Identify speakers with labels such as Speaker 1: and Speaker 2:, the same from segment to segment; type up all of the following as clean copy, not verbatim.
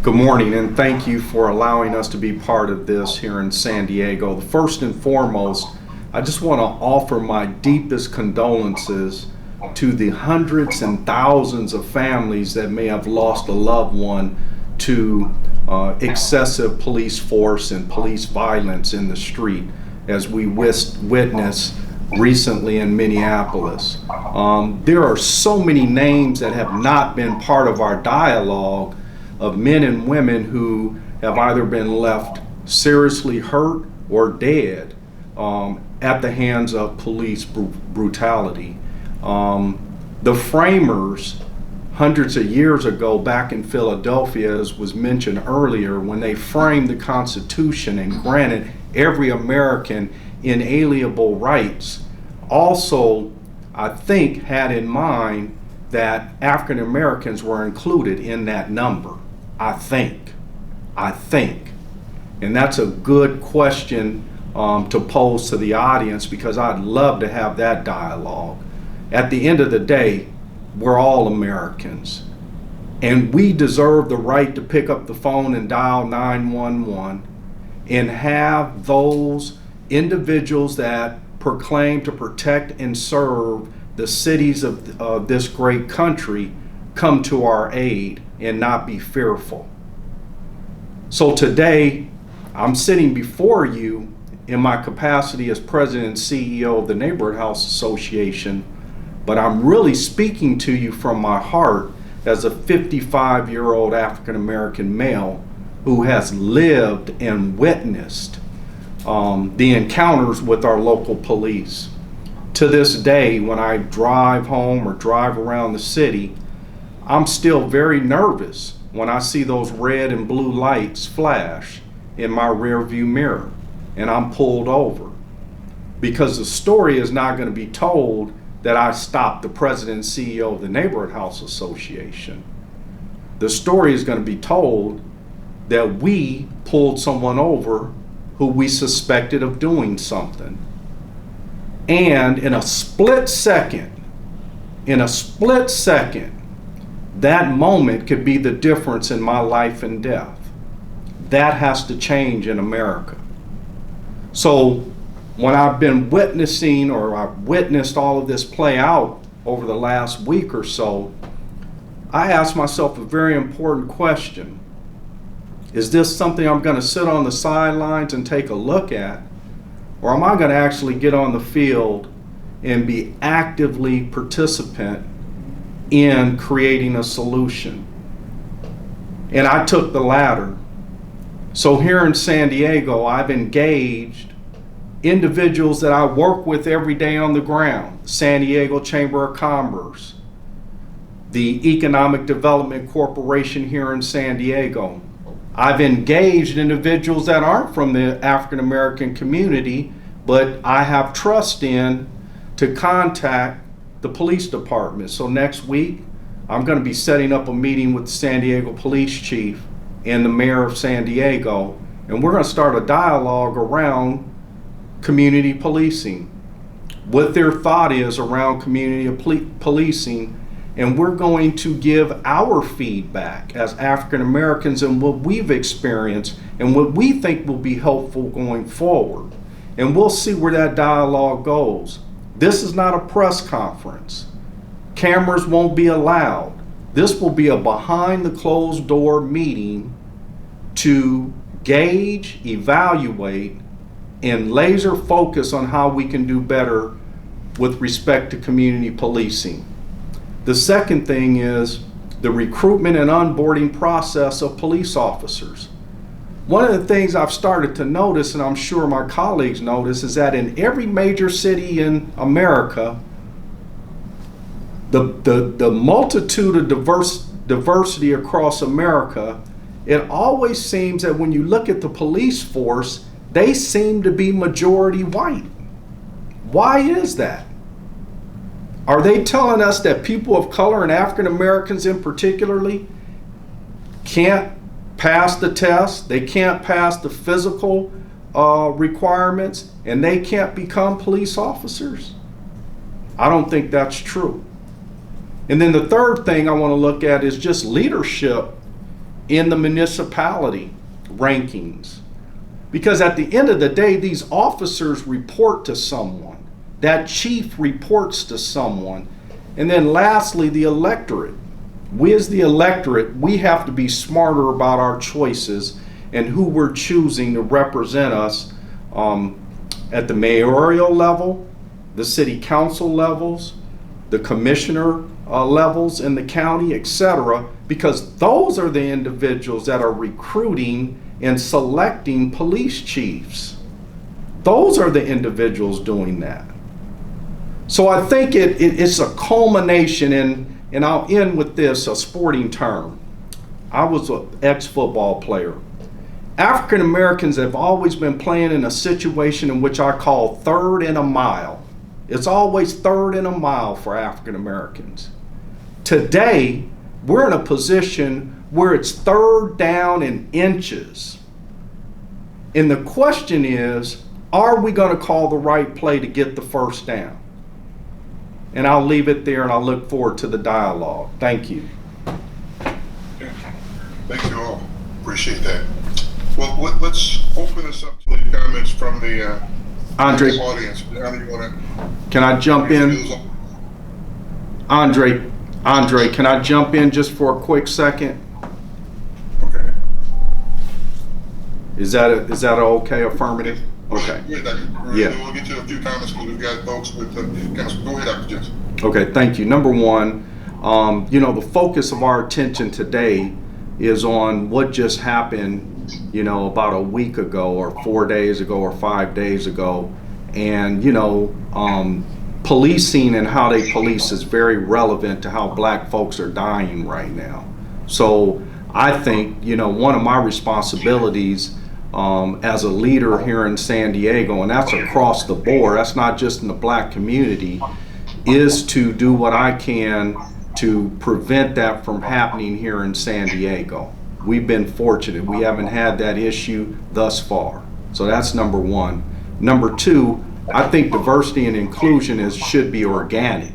Speaker 1: Good morning, and thank you for allowing us to be part of this here in San Diego. First and foremost, I just want to offer my deepest condolences to the hundreds and thousands of families that may have lost a loved one to excessive police force and police violence in the street, as we witnessed recently in Minneapolis. There are so many names that have not been part of our dialogue of men and women who have either been left seriously hurt or dead at the hands of police brutality. The framers, hundreds of years ago back in Philadelphia, as was mentioned earlier, when they framed the Constitution and granted every American inalienable rights, also, I think, had in mind that African Americans were included in that number. I think. And that's a good question to pose to the audience, because I'd love to have that dialogue. At the end of the day, we're all Americans, and we deserve the right to pick up the phone and dial 911 and have those individuals that proclaim to protect and serve the cities of this great country come to our aid and not be fearful. So today, I'm sitting before you in my capacity as president and CEO of the Neighborhood House Association, but I'm really speaking to you from my heart as a 55-year-old African American male who has lived and witnessed the encounters with our local police. To this day, when I drive home or drive around the city, I'm still very nervous when I see those red and blue lights flash in my rear view mirror and I'm pulled over, because the story is not going to be told that I stopped the president and CEO of the Neighborhood House Association. The story is going to be told that we pulled someone over who we suspected of doing something. And in a split second, that moment could be the difference in my life and death. That has to change in America. So when I've been witnessing, or I've witnessed all of this play out over the last week or so, I ask myself a very important question. Is this something I'm going to sit on the sidelines and take a look at? Or am I going to actually get on the field and be actively participant in creating a solution? And I took the latter. So here in San Diego, I've engaged individuals that I work with every day on the ground: San Diego Chamber of Commerce, the Economic Development Corporation here in San Diego. I've engaged individuals that aren't from the African American community, but I have trust in, to contact the police department. So next week, I'm going to be setting up a meeting with the San Diego police chief and the mayor of San Diego, and we're going to start a dialogue around community policing, what their thought is around community policing, and we're going to give our feedback as African Americans and what we've experienced and what we think will be helpful going forward. And we'll see where that dialogue goes. This is not a press conference. Cameras won't be allowed. This will be a behind the closed door meeting to gauge, evaluate, and laser focus on how we can do better with respect to community policing. The second thing is the recruitment and onboarding process of police officers. One of the things I've started to notice, and I'm sure my colleagues notice, is that in every major city in America, the multitude of diversity across America, it always seems that when you look at the police force, they seem to be majority white. Why is that? Are they telling us that people of color, and African Americans in particularly, can't pass the test, they can't pass the physical requirements, and they can't become police officers? I don't think that's true. And then the third thing I want to look at is just leadership in the municipality rankings. Because at the end of the day, these officers report to someone. That chief reports to someone. And then lastly, the electorate. We as the electorate, we have to be smarter about our choices and who we're choosing to represent us at the mayoral level, the city council levels, the commissioner levels in the county, etc. Because those are the individuals that are recruiting and selecting police chiefs. Those are the individuals doing that. So I think it's a culmination, and I'll end with this, a sporting term. I was an ex-football player. African Americans have always been playing in a situation in which I call third and a mile. It's always third and a mile for African Americans. Today, we're in a position where it's third down in inches. And the question is, are we going to call the right play to get the first down? And I'll leave it there, and I'll look forward to the dialogue. Thank you.
Speaker 2: Thank you all. Appreciate that. Well, let's open this up to the comments from the
Speaker 1: Andre,
Speaker 2: audience.
Speaker 1: can I jump in? Andre, can I jump in just for a quick second?
Speaker 2: Okay.
Speaker 1: Is that an okay affirmative? Okay.
Speaker 2: Yeah. We'll get to a few comments because we've got folks with council. Go ahead, Dr. Jensen.
Speaker 1: Okay, thank you. Number one, the focus of our attention today is on what just happened, about a week ago or 4 days ago or 5 days ago. And, policing and how they police is very relevant to how black folks are dying right now. So I think, one of my responsibilities as a leader here in San Diego, and that's across the board, that's not just in the black community, is to do what I can to prevent that from happening here in San Diego. We've been fortunate. We haven't had that issue thus far. So that's number one. Number two, I think diversity and inclusion should be organic.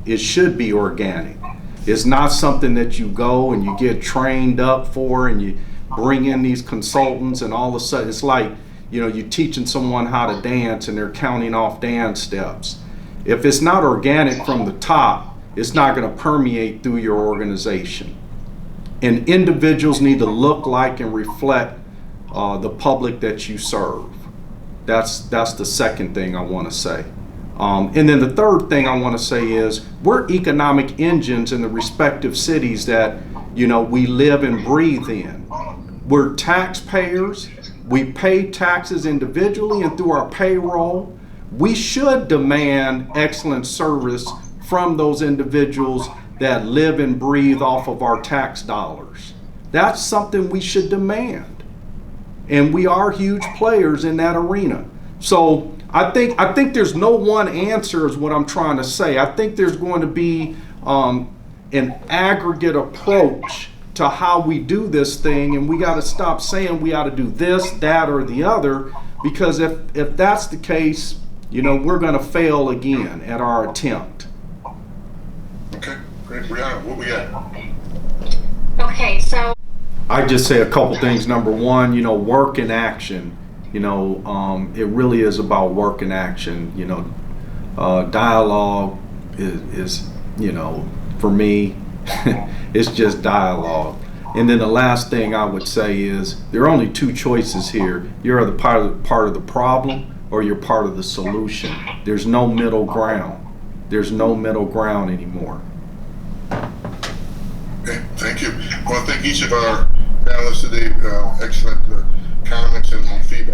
Speaker 1: It should be organic. It's not something that you go and you get trained up for and you bring in these consultants and all of a sudden it's like, you're teaching someone how to dance and they're counting off dance steps. If it's not organic from the top, it's not going to permeate through your organization. And individuals need to look like and reflect the public that you serve. That's the second thing I want to say. And then the third thing I want to say is we're economic engines in the respective cities that, we live and breathe in. We're taxpayers. We pay taxes individually and through our payroll. We should demand excellent service from those individuals that live and breathe off of our tax dollars. That's something we should demand. And we are huge players in that arena. So I think there's no one answer is what I'm trying to say. I think there's going to be an aggregate approach to how we do this thing, and we got to stop saying we ought to do this, that, or the other, because if that's the case, we're going to fail again at our attempt.
Speaker 2: Okay, great. Brianna, what we got?
Speaker 3: Okay, so
Speaker 1: I just say a couple things. Number one, work in action. It really is about work in action. Dialogue is for me, it's just dialogue. And then the last thing I would say is there are only two choices here. You're either part of the problem or you're part of the solution. There's no middle ground. There's no middle ground anymore.
Speaker 2: Okay, thank you. I want to thank each of our panelists today. Excellent comments and feedback.